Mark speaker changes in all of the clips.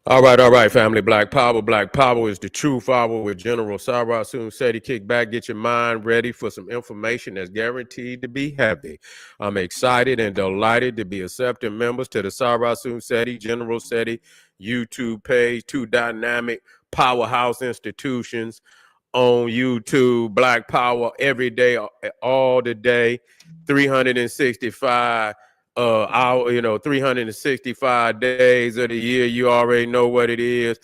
Speaker 1: All right, family. Black Power. Black Power is the truth hour with General Sarah Soon Seti. Kick back, get your mind ready for some information that's guaranteed to be heavy. I'm excited and delighted to be accepting members to the Sarah Soon Seti, General Seti YouTube page, two dynamic powerhouse institutions on YouTube. Black Power every day, all the day, 365 hour, 365 days of the year. You already know what it is.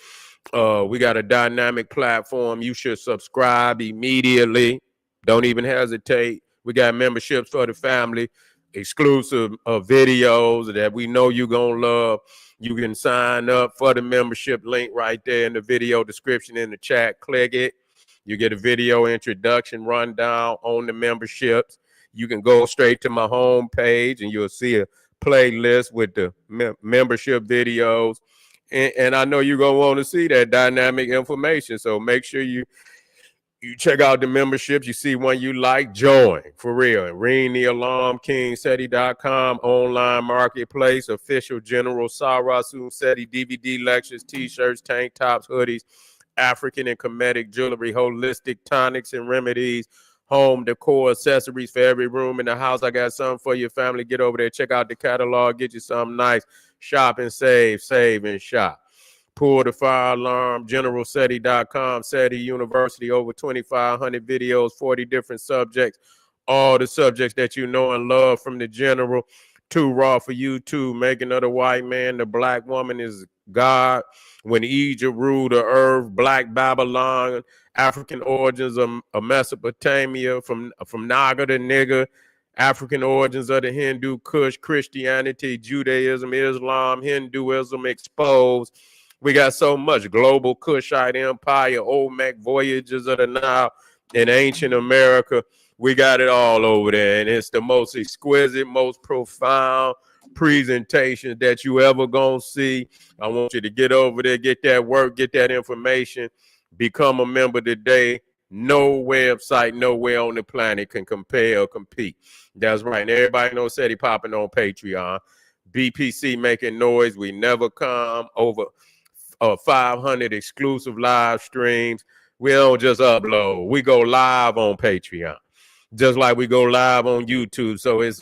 Speaker 1: We got a dynamic platform. You should subscribe immediately. Don't even hesitate. We got memberships for the family, exclusive videos that we know you're going to love. You can sign up for the membership link right there in the video description in the chat. Click it. You get a video introduction rundown on the memberships. You can go straight to my home page and you'll see a playlist with the membership videos. And I know you're going to want to see that dynamic information. So make sure you check out the memberships. You see one you like, join for real. And ring the alarm, kingseti.com, online marketplace, official General Sarah Soon Seti DVD lectures, t-shirts, tank tops, hoodies, African and Kemetic jewelry, holistic tonics and remedies, home decor, accessories for every room in the house. I got something for your family. Get over there, check out the catalog, get you something nice. Shop and save and shop. Pull the fire alarm, generalseti.com, SETI University, over 2,500 videos, 40 different subjects, all the subjects that you know and love from the general. Too raw for you too. Making of the white man, the black woman is God. When Egypt ruled the earth, Black Babylon, African origins of Mesopotamia, from Naga to nigger, African origins of the Hindu Kush, Christianity, Judaism, Islam, Hinduism exposed. We got so much. Global Kushite Empire, Olmec voyages of the Nile in ancient America. We got it all over there, and it's the most exquisite, most profound presentation that you ever gonna see. I want you to get over there, get that work, get that information, become a member today. No website, nowhere on the planet can compare or compete. That's right. And everybody knows SETI popping on Patreon. BPC making noise. We never come over 500 exclusive live streams. We don't just upload. We go live on Patreon, just like we go live on YouTube. So it's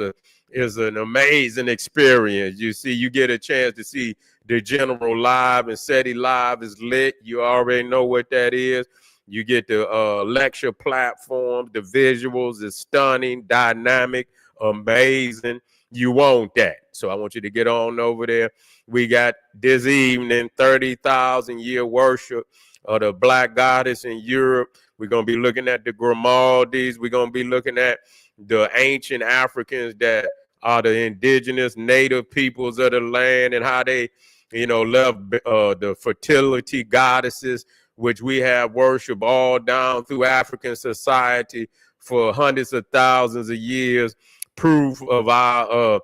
Speaker 1: an amazing experience. You see, you get a chance to see the general live, and SETI Live is lit. You already know what that is. You get the lecture platform. The visuals is stunning, dynamic, amazing. You want that. So I want you to get on over there. We got this evening 30,000-year worship of the Black Goddess in Europe. We're going to be looking at the Grimaldis. We're going to be looking at the ancient Africans that are the indigenous native peoples of the land, and how they, left the fertility goddesses, which we have worship all down through African society for hundreds of thousands of years. Proof of our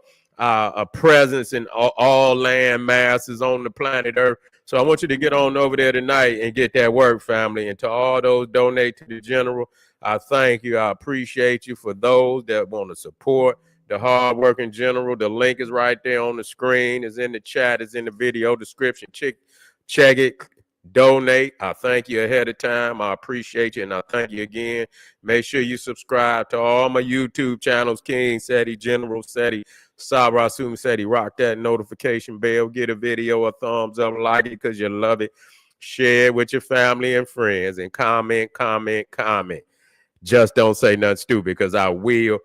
Speaker 1: presence in all land masses on the planet Earth. So I want you to get on over there tonight and get that work, family. And to all those donate to the general, I thank you. I appreciate you. For those that want to support the hardworking general, the link is right there on the screen. It's in the chat. It's in the video description. Check it. Donate. I thank you ahead of time. I appreciate you, and I thank you again. Make sure you subscribe to all my YouTube channels, King Seti, General Seti, Sarah Soon Seti. Rock that notification bell. Get a video a thumbs up, like it because you love it. Share it with your family and friends, and comment. Just don't say nothing stupid, because I will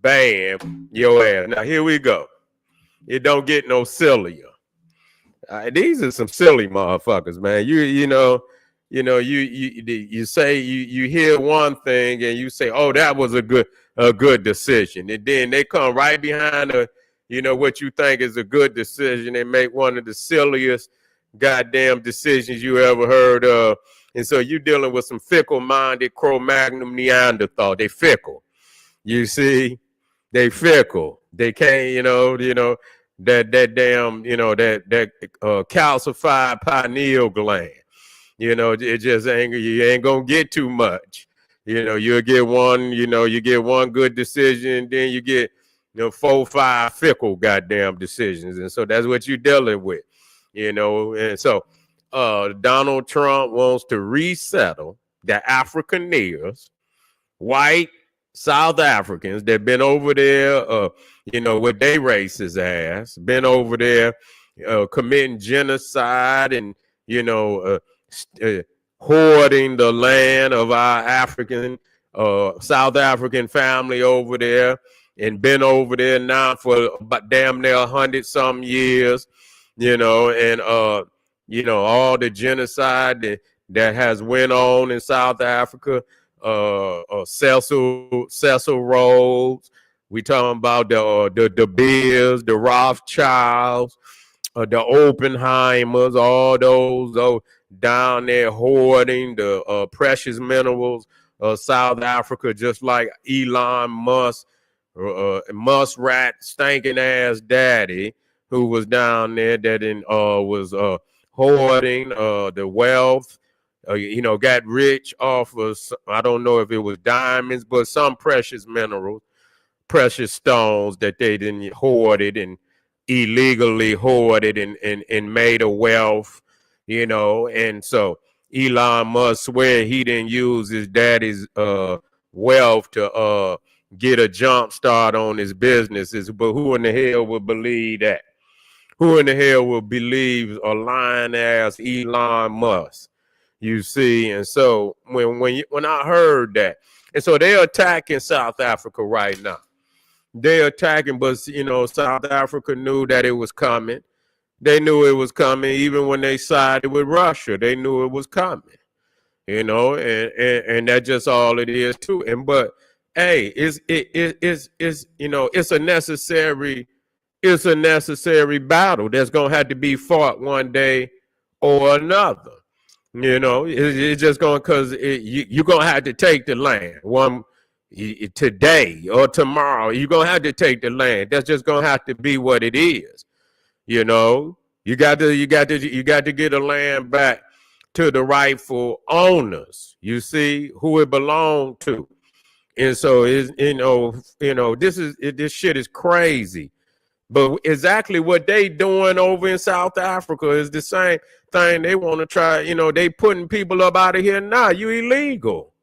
Speaker 1: bam your ass. Now here we go. It don't get no sillier. These are some silly motherfuckers, man. You say you hear one thing and you say, oh, that was a good decision, and then they come right behind what you think is a good decision and make one of the silliest goddamn decisions you ever heard of. And so you're dealing with some fickle-minded Cro-Magnon Neanderthal. They fickle. You see, they fickle. They can't, that damn, that calcified pineal gland. It just you ain't gonna get too much. You'll get one, you get one good decision, then you get 4, 5 fickle goddamn decisions. And so that's what you're dealing with, and so Donald Trump wants to resettle the Afrikaners, white South Africans that been over there, with their racist ass, been over there committing genocide and, you know, hoarding the land of our African, South African family over there, and been over there now for about damn near 100-some years, and all the genocide that has went on in South Africa. Cecil Rhodes. We talking about the Beers, the Rothschilds, the Oppenheimers, all those down there hoarding the precious minerals of South Africa, just like Elon Musk, muskrat stinking ass daddy, who was down there that was hoarding the wealth. Got rich off of, I don't know if it was diamonds, but some precious minerals, precious stones that they didn't hoarded and illegally hoarded and made a wealth, and so Elon Musk swear he didn't use his daddy's wealth to get a jump start on his businesses, but who in the hell would believe that? Who in the hell would believe a lying ass Elon Musk? You see, and so when I heard that, and so they're attacking South Africa right now. They're attacking, but South Africa knew that it was coming. They knew it was coming, even when they sided with Russia. They knew it was coming, and that's just all it is too. But hey, it's a necessary battle that's gonna have to be fought one day or another. It's just going because you're going to have to take the land today or tomorrow. You're going to have to take the land. That's just going to have to be what it is. You got to get the land back to the rightful owners. You see who it belonged to. And so this shit is crazy. But exactly what they doing over in South Africa is the same thing they want to try. They putting people up out of here now. You illegal.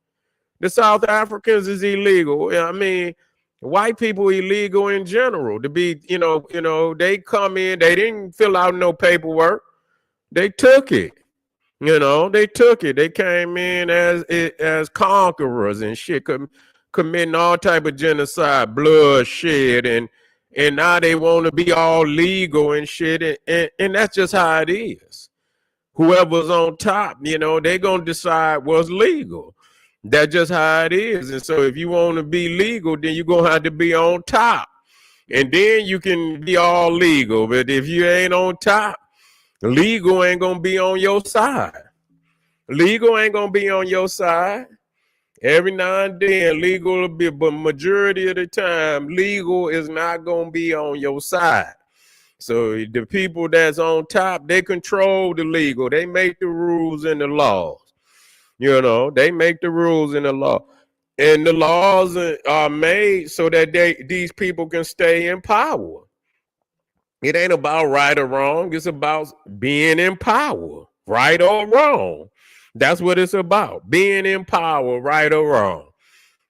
Speaker 1: The South Africans is illegal. I mean, white people illegal in general to be, they come in, they didn't fill out no paperwork. They took it. They took it. They came in as conquerors and shit, committing all type of genocide, bloodshed, and now they want to be all legal and shit, and that's just how it is. Whoever's on top, they're going to decide what's legal. That's just how it is. And so if you want to be legal, then you're going to have to be on top. And then you can be all legal. But if you ain't on top, legal ain't going to be on your side. Legal ain't going to be on your side. Every now and then, legal will be, but majority of the time, legal is not going to be on your side. So the people that's on top, they control the legal. They make the rules and the laws. They make the rules and the law. And the laws are made so that these people can stay in power. It ain't about right or wrong. It's about being in power, right or wrong. That's what it's about, being in power, right or wrong.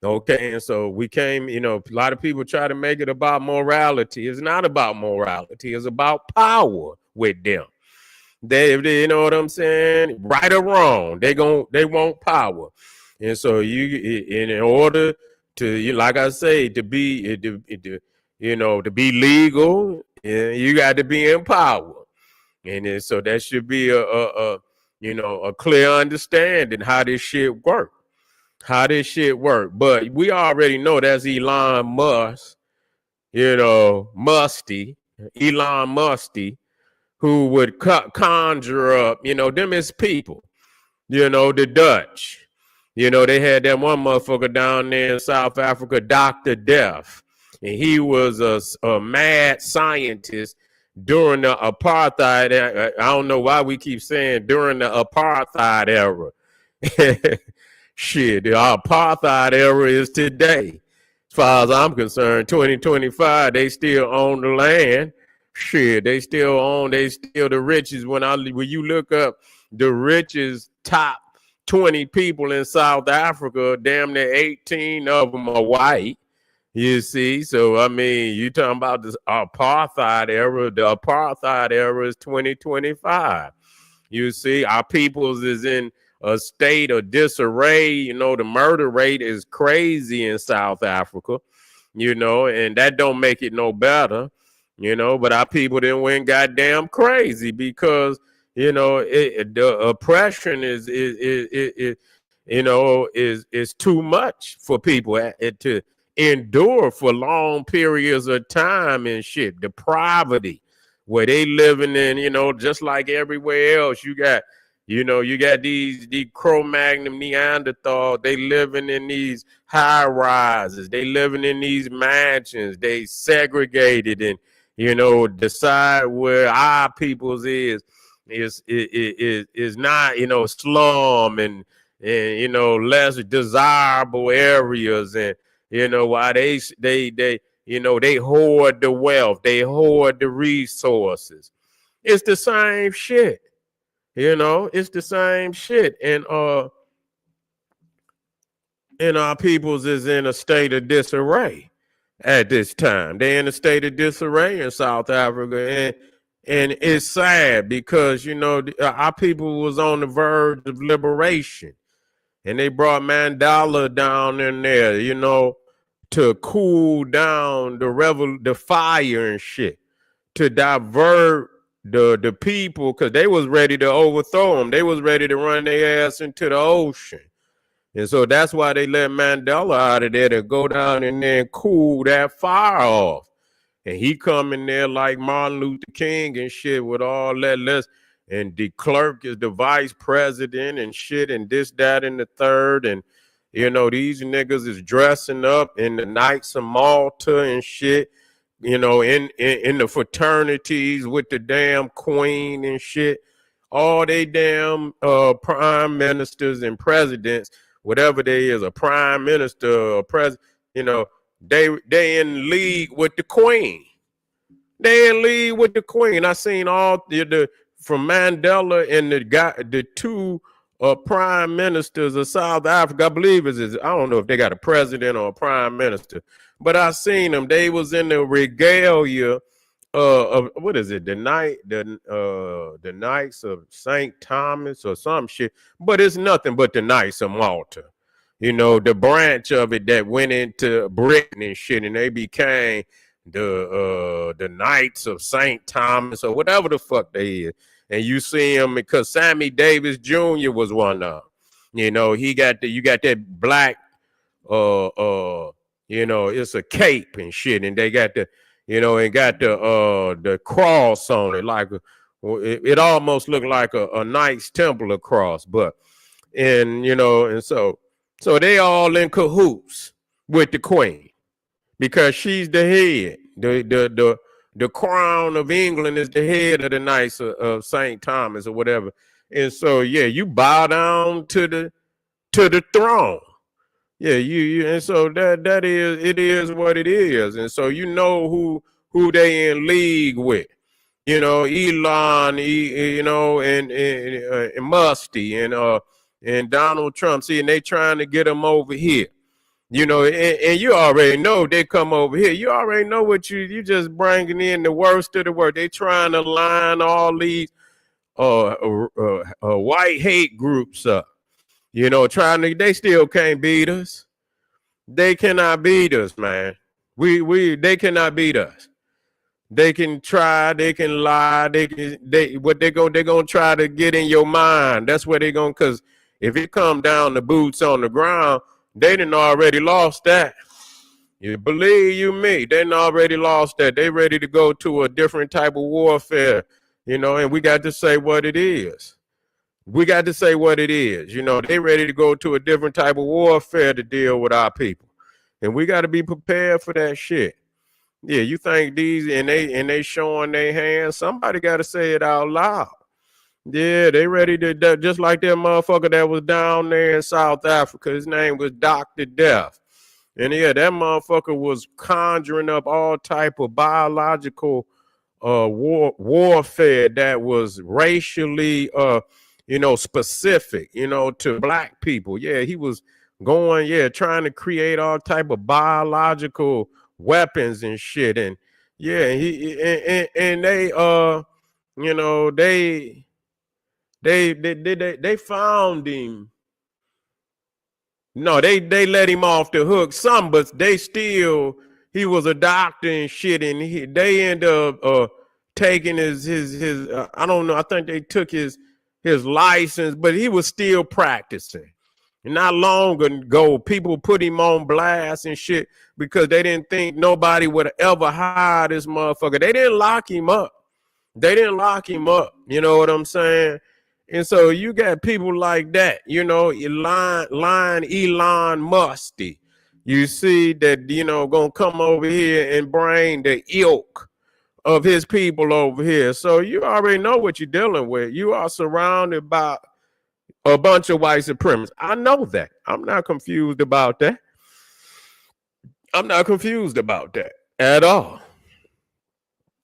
Speaker 1: Okay, and so we came, a lot of people try to make it about morality. It's not about morality. It's about power with them. They you know what I'm saying? Right or wrong, they want power. And so in order to, like I say, to be legal, you got to be in power. And so that should be a clear understanding how this shit work. But we already know that's Elon Musk, Elon Musty, who would conjure up, them as people, the Dutch. They had that one motherfucker down there in South Africa, Dr. Death. And he was a mad scientist during the apartheid. I don't know why we keep saying during the apartheid era. Shit, the apartheid era is today. As far as I'm concerned, 2025, they still own the land. Shit, they still the richest. When you look up the richest top 20 people in South Africa, damn near 18 of them are white. You see, so I mean, you talking about this apartheid era. The apartheid era is 2025. You see, our peoples is in a state of disarray. You know, the murder rate is crazy in South Africa, you know, and that don't make it no better, you know, but our people then went goddamn crazy because, you know, the oppression is you know, is too much for people to endure for long periods of time and shit. The poverty where they living in, you know, just like everywhere else. You got, you know, you got these Cro-Magnon Neanderthal. They living in these high rises. They living in these mansions. They segregated and, you know, decide where our people's is not, you know, slum and you know, less desirable areas, and you know why they you know, they hoard the wealth, they hoard the resources. It's the same shit, you know, it's the same shit. And our peoples is in a state of disarray at this time. They're in a state of disarray in South Africa, and it's sad because, you know, our people was on the verge of liberation, and they brought Mandela down in there, you know, to cool down the fire and shit, to divert the people, because they was ready to overthrow them. They was ready to run their ass into the ocean. And so that's why they let Mandela out of there to go down in there and cool that fire off. And he come in there like Martin Luther King and shit with all that less. And the clerk is the vice president and shit and this, that, and the third. And, you know, these niggas is dressing up in the Knights of Malta and shit, you know, in the fraternities with the damn queen and shit. All they damn prime ministers and presidents, whatever they is, a prime minister or president, you know, they in league with the queen. They in league with the queen. I seen all the from Mandela and the two prime ministers of South Africa. I believe I don't know if they got a president or a prime minister, but I seen them. They was in the regalia of what is it? The Knights of St. Thomas or some shit. But it's nothing but the Knights of Malta. You know, the branch of it that went into Britain and shit, and they became the Knights of St. Thomas or whatever the fuck they is. And you see him because Sammy Davis Jr. was one of them. You know, you got that black you know, it's a cape and shit, and they got the, you know, and got the cross on it, like it almost looked like a Knights Templar cross, but and you know, and so they all in cahoots with the queen because she's the head. The crown of England is the head of the Knights of St. Thomas or whatever. And so yeah, you bow down to the throne. Yeah, you and so that is, it is what it is. And so you know who they in league with. You know, Elon, you know, and Musty and Donald Trump. See, and they trying to get them over here. You know, and you already know they come over here. You already know what you just bringing in the worst of the worst. They trying to line all these white hate groups up. You know, they still can't beat us. They cannot beat us, man. They cannot beat us. They can try, they can lie, they're gonna try to get in your mind. That's where they're gonna, cause if it come down to boots on the ground, they done already lost that. You believe you me, they done already lost that. They ready to go to a different type of warfare, you know, and we got to say what it is. We got to say what it is. You know, they ready to go to a different type of warfare to deal with our people. And we got to be prepared for that shit. Yeah, you think these and they showing their hands, somebody got to say it out loud. Yeah, they ready to, just like that motherfucker that was down there in South Africa. His name was Dr. Death. And yeah, that motherfucker was conjuring up all type of biological warfare that was racially specific, to black people. Yeah, he was going, trying to create all type of biological weapons and shit. And yeah, and they they found him. No, they let him off the hook. Some, but they still, he was a doctor and shit, and they end up taking his I don't know. I think they took his license, but he was still practicing. And not long ago, people put him on blast and shit because they didn't think nobody would ever hire this motherfucker. They didn't lock him up. You know what I'm saying? And so you got people like that, Elon Musty. You see that, gonna come over here and bring the ilk of his people over here. So you already know what you're dealing with. You are surrounded by a bunch of white supremacists. I know that. I'm not confused about that. At all.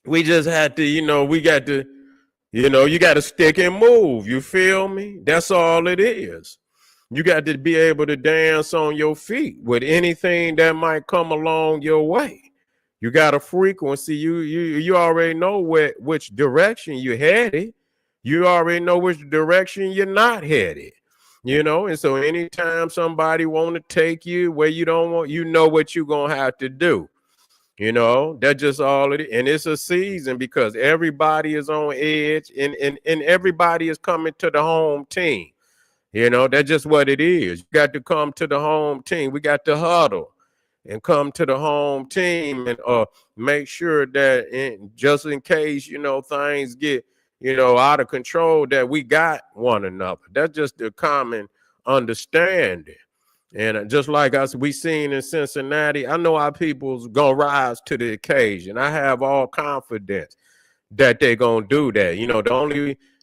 Speaker 1: We just had to, we got to, you got to stick and move. You feel me? That's all it is. You got to be able to dance on your feet with anything that might come along your way. You got a frequency. You already know which direction you're headed. You already know which direction you're not headed. And so anytime somebody want to take you where you don't want, what you're going to have to do. That's just all it is. And it's a season because everybody is on edge and everybody is coming to the home team. That's just what it is. You got to come to the home team. We got to huddle and come to the home team and make sure that just in case, things get, out of control, that we got one another. That's just the common understanding. And just like us, we seen in Cincinnati, I know our people's gonna rise to the occasion. I have all confidence that they're gonna do that.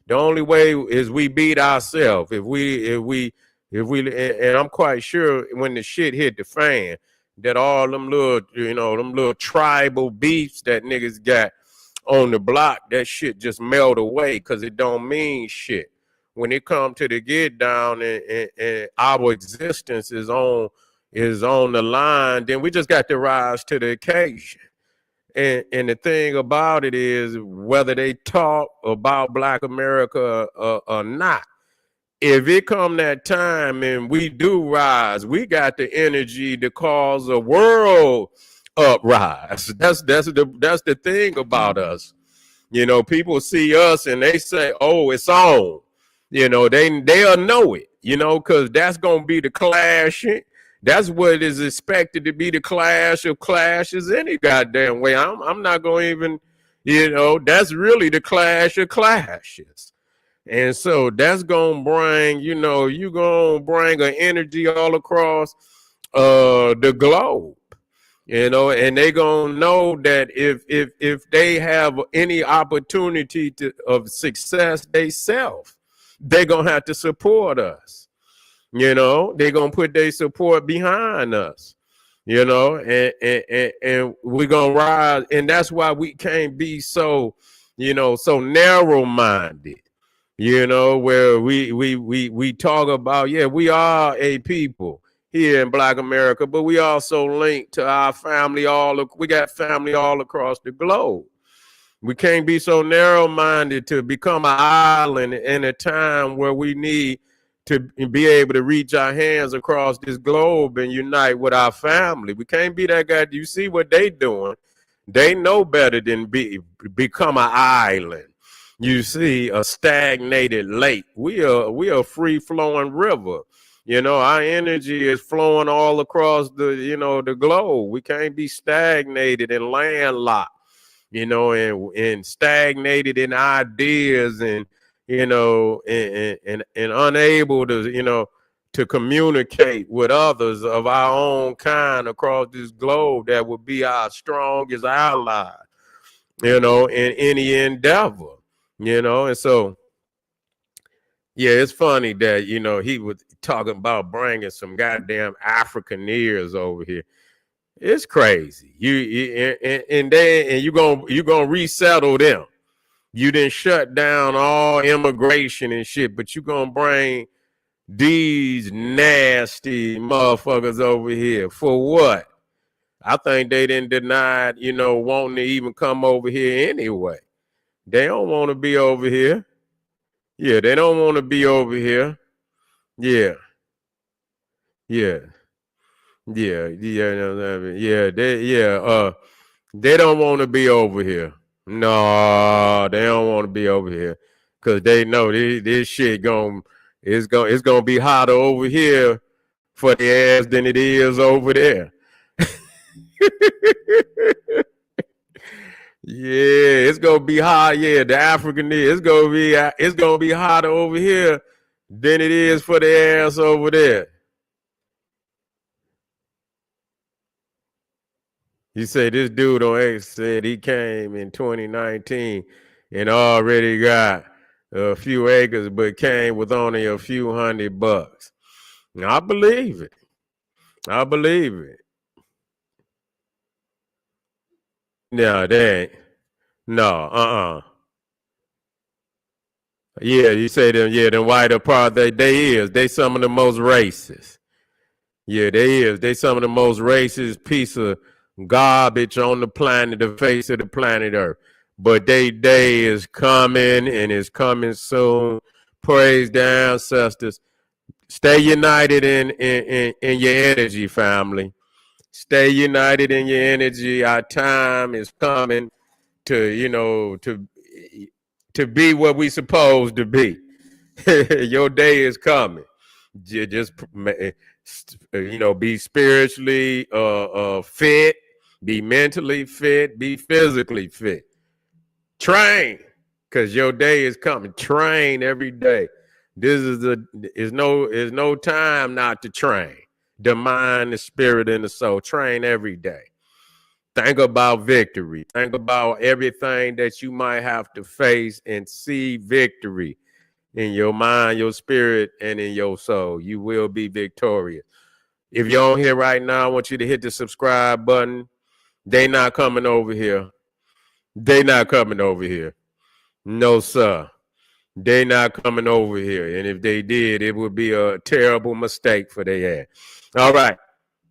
Speaker 1: The only way is we beat ourselves. If we, and I'm quite sure when the shit hit the fan, that all them little tribal beefs that niggas got on the block, that shit just melt away because it don't mean shit. When it comes to the get down and our existence is on the line, then we just got to rise to the occasion. And the thing about it is, whether they talk about Black America or not, if it come that time and we do rise, we got the energy to cause a world uprise. That's the thing about us. People see us and they say, "Oh, it's on." They'll know it. Because that's gonna be the clash. That's what is expected to be the clash of clashes any goddamn way. I'm not gonna even, that's really the clash of clashes. And so that's gonna bring, you gonna bring an energy all across the globe. And they gonna know that if they have any opportunity of success themselves, they're gonna have to support us. They're gonna put their support behind us. And we're gonna rise, and that's why we can't be so narrow-minded. Where we talk about, we are a people here in Black America, but we also link to our family we got family all across the globe. We can't be so narrow-minded to become an island in a time where we need to be able to reach our hands across this globe and unite with our family. We can't be that guy. You see what they doing? They know better than become an island. You see, a stagnated lake. We are a free-flowing river. Our energy is flowing all across the globe. We can't be stagnated and landlocked, and stagnated in ideas and, and unable to, to communicate with others of our own kind across this globe that would be our strongest ally, in any endeavor. And so, yeah, it's funny that, he was talking about bringing some goddamn Africaners over here. It's crazy. You're gonna resettle them. You didn't shut down all immigration and shit, but you gonna bring these nasty motherfuckers over here for what? I think they didn't deny, wanting to even come over here anyway. They don't want to be over here. Yeah, they don't want to be over here. Yeah, yeah, they don't want to be over here. No, they don't want to be over here because they know this shit it's gonna be hotter over here for the ass than it is over there. Yeah, it's gonna be hot. Yeah, the African it's gonna be hotter over here than it is for the ass over there. You say this dude on X said he came in 2019 and already got a few acres, but came with only a few $100. I believe it. I believe it. No, they ain't. No, Yeah, you say them. Yeah, them white apartheid. They some of the most racist. Yeah, they is. They some of the most racist piece of garbage on the planet, the face of the planet Earth. But they day is coming and is coming soon. Praise the ancestors. Stay united in your energy, family. Stay united in your energy. Our time is coming to, to be what we supposed to be. Your day is coming. Just be spiritually fit, be mentally fit, be physically fit. Train, because your day is coming. Train every day. This is no time not to train. The mind, the spirit, and the soul. Train every day. Think about victory. Think about everything that you might have to face and see victory in your mind, your spirit, and in your soul. You will be victorious. If you're on here right now, I want you to hit the subscribe button. They not coming over here. They not coming over here. No, sir. They not coming over here. And if they did, it would be a terrible mistake for their ass. All right.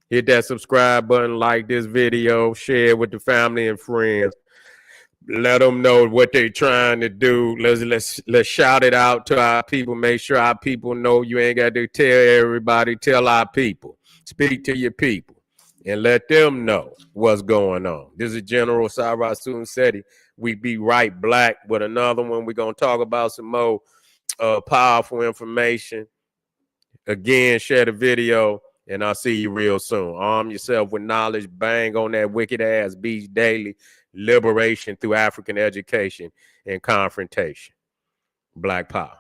Speaker 1: Hit that subscribe button, like this video, share it with the family and friends. Let them know what they're trying to do. Let's shout it out to our people. Make sure our people know. You ain't got to tell everybody. Tell our people. Speak to your people and let them know what's going on. This is General Cyrus Seti. We be right black with another one. We're going to talk about some more powerful information. Again, share the video, and I'll see you real soon. Arm yourself with knowledge. Bang on that wicked ass beach daily. Liberation through African education and confrontation. Black power.